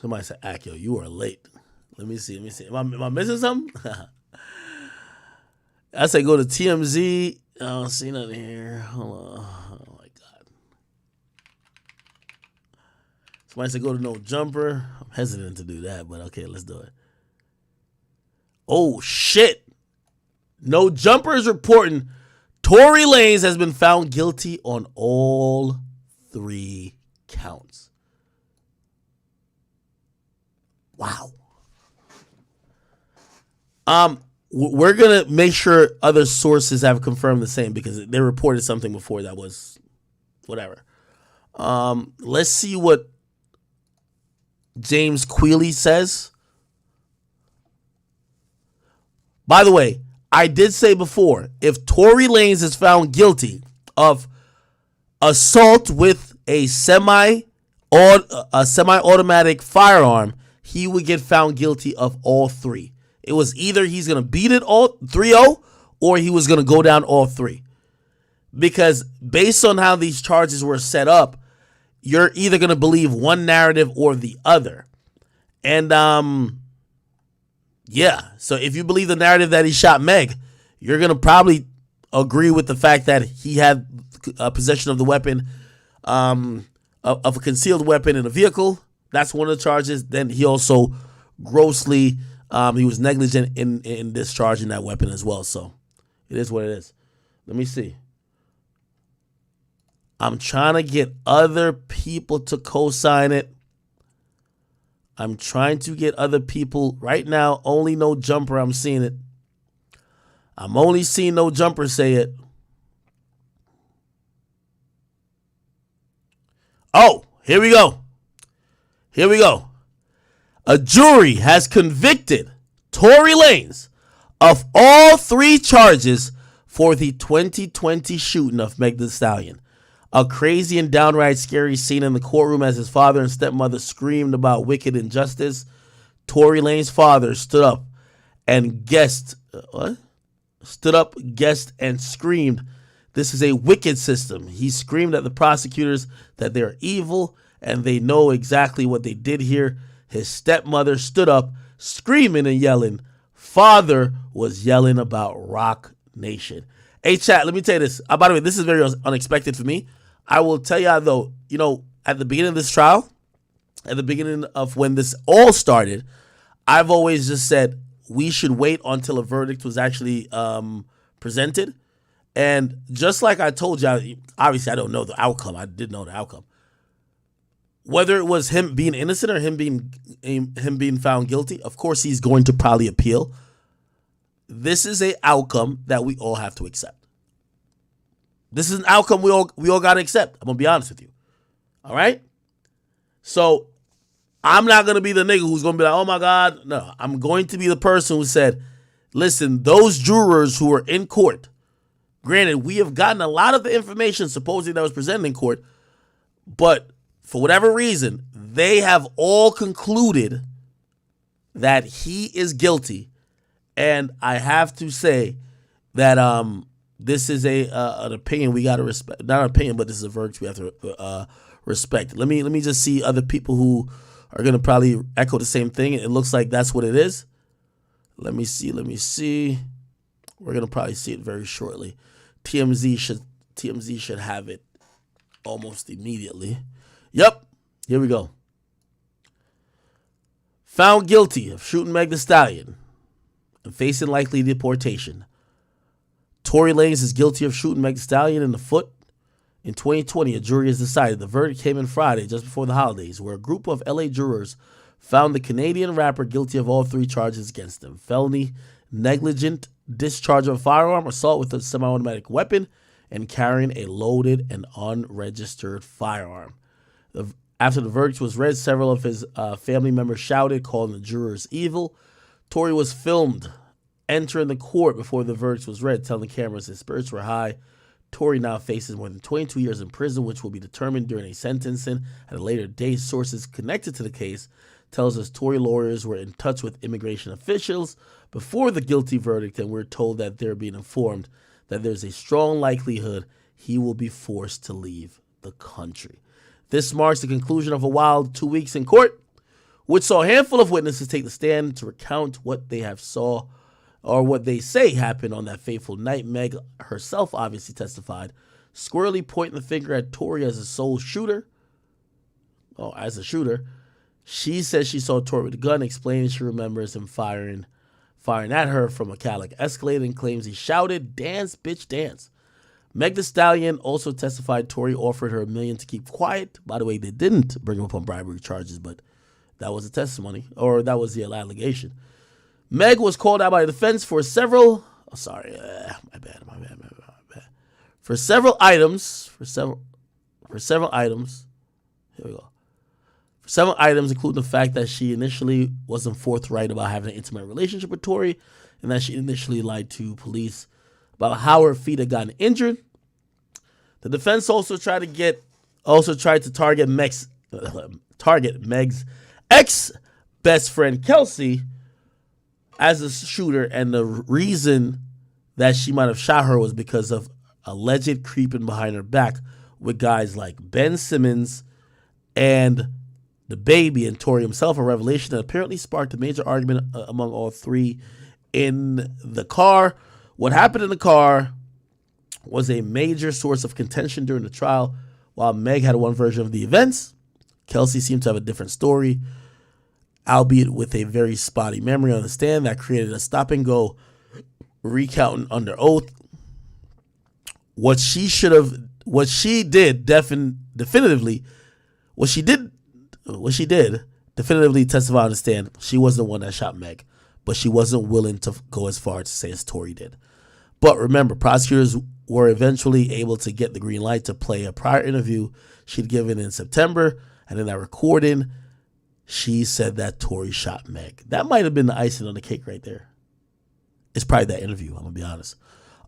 Somebody said, Akio, you are late. Let me see. Am I missing something? I say go to TMZ. I don't see nothing here. Hold on. Oh my God. Somebody said go to No Jumper. I'm hesitant to do that, but okay, let's do it. Oh shit. No Jumper is reporting Tory Lanez has been found guilty on all 3 counts. Wow. We're gonna make sure other sources have confirmed the same because they reported something before that was whatever. Let's see what James Quealy says. By the way, I did say before, if Tory Lanez is found guilty of assault with a semi-automatic firearm, he would get found guilty of all 3. It was either he's going to beat it all 3-0 or he was going to go down all 3. Because based on how these charges were set up, you're either going to believe one narrative or the other. And yeah, so if you believe the narrative that he shot Meg, you're going to probably agree with the fact that he had possession of the weapon, of a concealed weapon in a vehicle. That's one of the charges. Then he also grossly, he was negligent in discharging that weapon as well. So it is what it is. Let me see. I'm trying to get other people to co-sign it. I'm trying to get other people. Right now, only No Jumper, I'm seeing it. I'm only seeing No Jumper say it. Oh, here we go. Here we go. A jury has convicted Tory Lanez of all 3 charges for the 2020 shooting of Megan Thee Stallion. A crazy and downright scary scene in the courtroom as his father and stepmother screamed about wicked injustice. Tory Lanez's father stood up, guessed, and screamed, "This is a wicked system." He screamed at the prosecutors that they are evil and they know exactly what they did here. His stepmother stood up, screaming and yelling. Father was yelling about Rock Nation. Hey, chat, let me tell you this. By the way, this is very unexpected for me. I will tell you though, at the beginning of this trial, at the beginning of when this all started, I've always just said we should wait until a verdict was actually presented. And just like I told you, obviously I don't know the outcome. I did know the outcome. Whether it was him being innocent or him being found guilty, of course he's going to probably appeal. This is an outcome that we all have to accept. This is an outcome we all got to accept. I'm going to be honest with you. All right? So I'm not going to be the nigga who's going to be like, oh my God. No, I'm going to be the person who said, listen, those jurors who were in court, granted, we have gotten a lot of the information supposedly that was presented in court, but for whatever reason, they have all concluded that he is guilty. And I have to say that this is an opinion we got to respect. Not an opinion, but this is a verdict we have to respect. Let me just see other people who are going to probably echo the same thing. It looks like that's what it is. Let me see. We're going to probably see it very shortly. TMZ should have it almost immediately. Yep, here we go. Found guilty of shooting Megan Thee Stallion and facing likely deportation. Tory Lanez is guilty of shooting Megan Thee Stallion in the foot. In 2020, a jury has decided. The verdict came in Friday, just before the holidays, where a group of LA jurors found the Canadian rapper guilty of all 3 charges against him: felony, negligent discharge of a firearm, assault with a semi-automatic weapon, and carrying a loaded and unregistered firearm. After the verdict was read, several of his family members shouted, calling the jurors evil. Tory was filmed entering the court before the verdict was read, telling cameras his spirits were high. Tory now faces more than 22 years in prison, which will be determined during a sentencing at a later date. Sources connected to the case tells us Tory lawyers were in touch with immigration officials before the guilty verdict, and we're told that they're being informed that there's a strong likelihood he will be forced to leave the country. This marks the conclusion of a wild 2 weeks in court, which saw a handful of witnesses take the stand to recount what they have saw or what they say happened on that fateful night. Meg herself obviously testified, squarely pointing the finger at Tory as a sole shooter. Oh, as a shooter. She says she saw Tory with a gun, explaining she remembers him firing at her from a Cadillac Escalade, and claims he shouted, "Dance, bitch, dance." Meg Thee Stallion also testified Tory offered her $1 million to keep quiet. By the way, they didn't bring him up on bribery charges, but that was a testimony, or that was the allegation. Meg was called out by the defense for several. Oh, sorry, my bad. For several items. Here we go. For several items, including the fact that she initially wasn't forthright about having an intimate relationship with Tory, and that she initially lied to police about how her feet had gotten injured. The defense also tried to target Meg's ex-best friend Kelsey as a shooter, and the reason that she might have shot her was because of alleged creeping behind her back with guys like Ben Simmons and the baby and Tory himself, a revelation that apparently sparked a major argument among all three in the car. What happened in the car was a major source of contention during the trial. While Meg had one version of the events, Kelsey seemed to have a different story, albeit with a very spotty memory on the stand that created a stop-and-go recounting under oath. What she did definitively testify on the stand. She wasn't the one that shot Meg, but she wasn't willing to go as far to say as Tory did. But remember, prosecutors were eventually able to get the green light to play a prior interview she'd given in September, and in that recording, she said that Tory shot Meg. That might have been the icing on the cake right there. It's probably that interview, I'm going to be honest.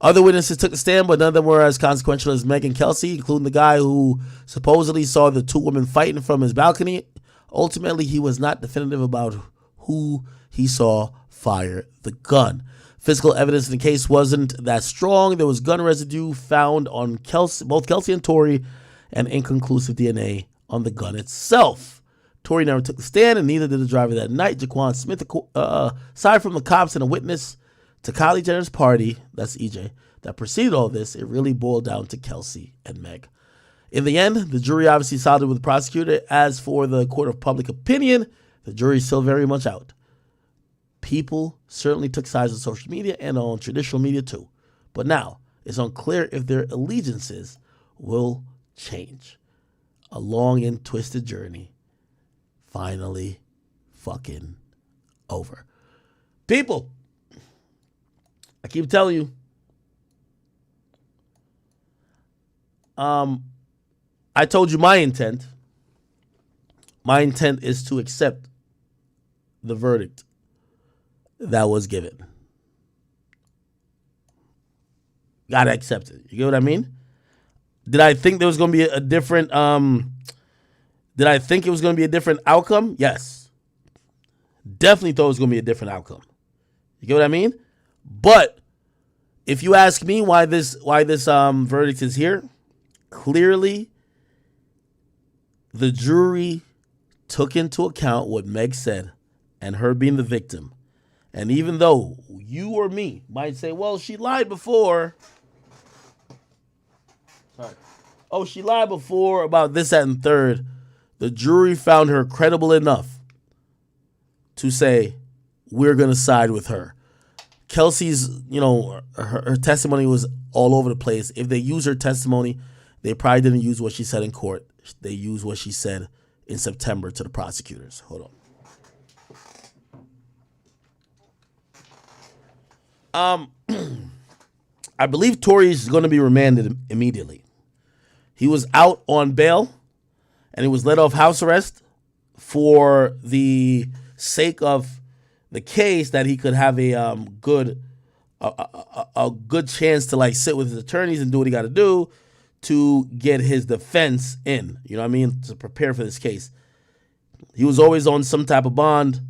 Other witnesses took the stand, but none of them were as consequential as Meg and Kelsey, including the guy who supposedly saw the two women fighting from his balcony. Ultimately, he was not definitive about who he saw fire the gun. Physical evidence in the case wasn't that strong. There was gun residue found on both Kelsey and Tory, and inconclusive DNA on the gun itself. Tory never took the stand, and neither did the driver that night, Jaquan Smith. Aside from the cops and a witness to Kylie Jenner's party, that's EJ, that preceded all this, it really boiled down to Kelsey and Meg. In the end, the jury obviously sided with the prosecutor. As for the court of public opinion, the jury is still very much out. People certainly took sides on social media and on traditional media too. But now, it's unclear if their allegiances will change. A long and twisted journey finally fucking over. People, I keep telling you, I told you my intent. My intent is to accept the verdict that was given. Gotta accept it. You get what I mean? Did I think there was going to be a different, did I think it was going to be a different outcome? Yes. Definitely thought it was going to be a different outcome. You get what I mean? But if you ask me why this verdict is here, clearly the jury took into account what Meg said and her being the victim. And even though you or me might say, well, she lied before. Sorry. Oh, she lied before about this, that, and third. The jury found her credible enough to say, we're going to side with her. Kelsey's, her testimony was all over the place. If they use her testimony, they probably didn't use what she said in court. They used what she said in September to the prosecutors. Hold on. I believe Tory's going to be remanded immediately. He was out on bail, and he was let off house arrest for the sake of the case, that he could have a good chance to sit with his attorneys and do what he got to do to get his defense in. You know what I mean? To prepare for this case. He was always on some type of bond,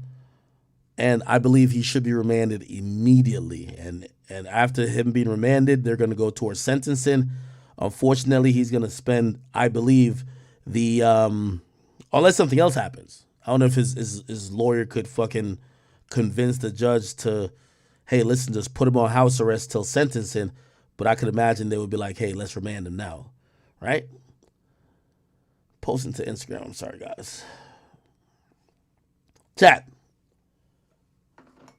and I believe he should be remanded immediately. And after him being remanded, they're going to go towards sentencing. Unfortunately, he's going to spend, I believe, unless something else happens. I don't know if his lawyer could fucking convince the judge to, hey, listen, just put him on house arrest till sentencing. But I could imagine they would be like, hey, let's remand him now, right? Posting to Instagram. I'm sorry, guys. Chat.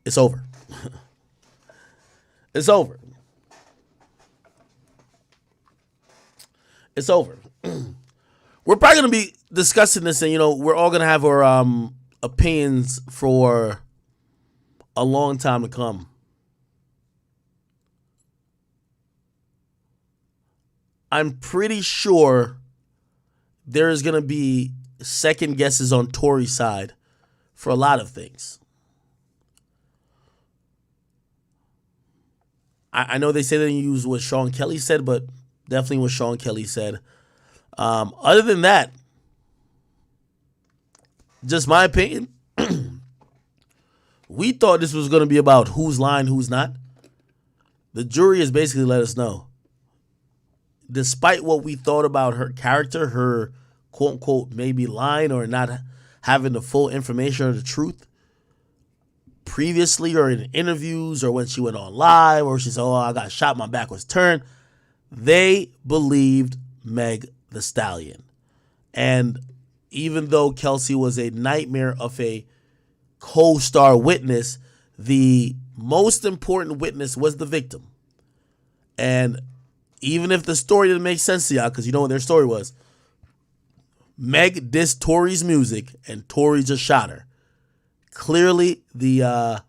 It's over. It's over. It's over. We're probably going to be discussing this, and, you know, we're all going to have our opinions for a long time to come. I'm pretty sure there is going to be second guesses on Tory's side for a lot of things. I know they say they didn't use what Sean Kelly said, but definitely what Sean Kelly said. Other than that, just my opinion, we thought this was going to be about who's lying, who's not. The jury has basically let us know. Despite what we thought about her character, her quote-unquote maybe lying or not having the full information or the truth, previously or in interviews or when she went on live or she said, oh, I got shot, my back was turned, they believed Meg the Stallion. And even though Kelsey was a nightmare of a co-star witness, the most important witness was the victim. And even if the story didn't make sense to y'all, because you know what their story was, Meg dissed Tory's music and Tory just shot her. Clearly the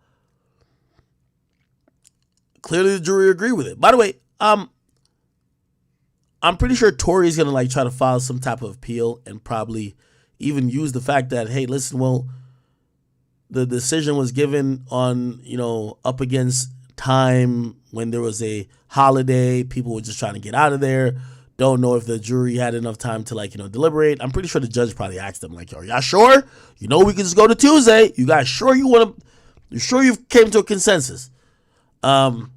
jury agreed with it. By the way, I'm pretty sure Tory's gonna like try to file some type of appeal and probably even use the fact that, hey, listen, well, the decision was given on, you know, up against time when there was a holiday, people were just trying to get out of there. Don't know if the jury had enough time to, like, you know, deliberate. I'm pretty sure the judge probably asked them, like, are y'all sure? You know, we can just go to Tuesday. You guys sure you sure you've came to a consensus? Remember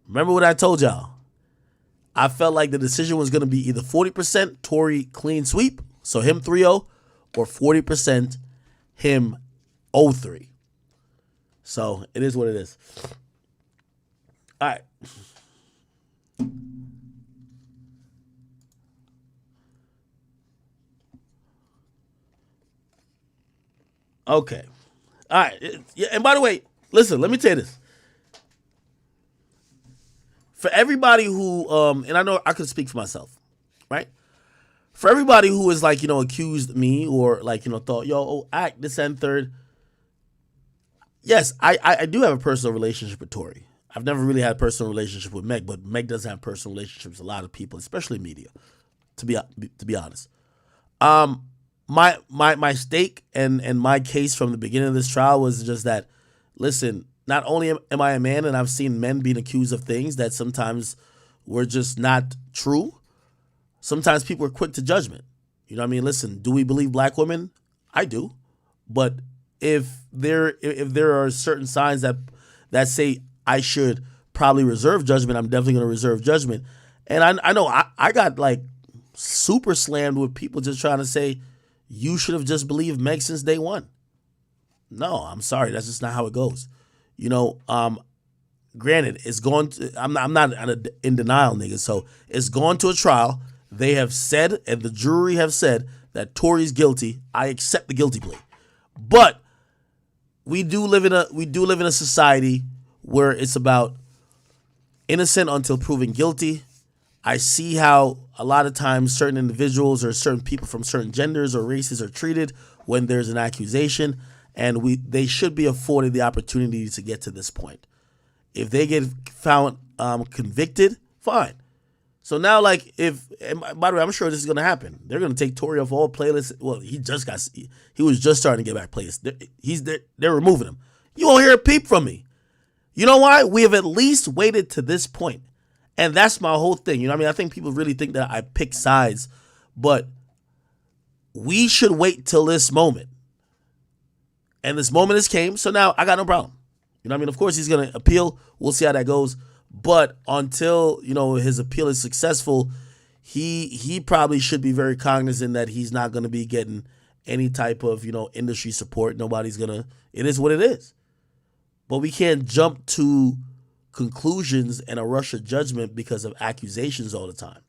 what I told y'all? I felt like the decision was going to be either 40% Tory clean sweep, so him 3-0, or 40% him 0-3. So it is what it is. All right. Okay. All right. Yeah, and by the way, listen, let me tell you this. For everybody who, and I know I could speak for myself, right? For everybody who is like, you know, accused me or like, you know, thought, yo, act this and third. Yes, I do have a personal relationship with Tory. I've never really had a personal relationship with Meg, but Meg does have personal relationships with a lot of people, especially media, to be honest. My stake and my case from the beginning of this trial was just that, listen, not only am I a man and I've seen men being accused of things that sometimes were just not true, sometimes people are quick to judgment. You know what I mean? Listen, do we believe black women? I do. But if there are certain signs that say I should probably reserve judgment, I'm definitely going to reserve judgment. And I know I got like super slammed with people just trying to say, you should have just believed Meg since day one. No, I'm sorry. That's just not how it goes. You know, granted, it's going to, I'm not in denial, nigga. So it's gone to a trial. They have said, and the jury have said that Tory's guilty. I accept the guilty plea. But we do live in a society where it's about innocent until proven guilty. I see how a lot of times certain individuals or certain people from certain genders or races are treated when there's an accusation, and they should be afforded the opportunity to get to this point. If they get found convicted, fine. So now, like, and by the way, I'm sure this is going to happen. They're going to take Tory off all playlists. Well, he was just starting to get back playlists. They're removing him. You won't hear a peep from me. You know why? We have at least waited to this point. And that's my whole thing. You know what I mean? I think people really think that I pick sides, but we should wait till this moment. And this moment has came, so now I got no problem. You know what I mean? Of course, he's going to appeal. We'll see how that goes. But until, you know, his appeal is successful, he probably should be very cognizant that he's not going to be getting any type of, industry support. Nobody's gonna, it is what it is. But we can't jump to conclusions and a rush of judgment because of accusations all the time.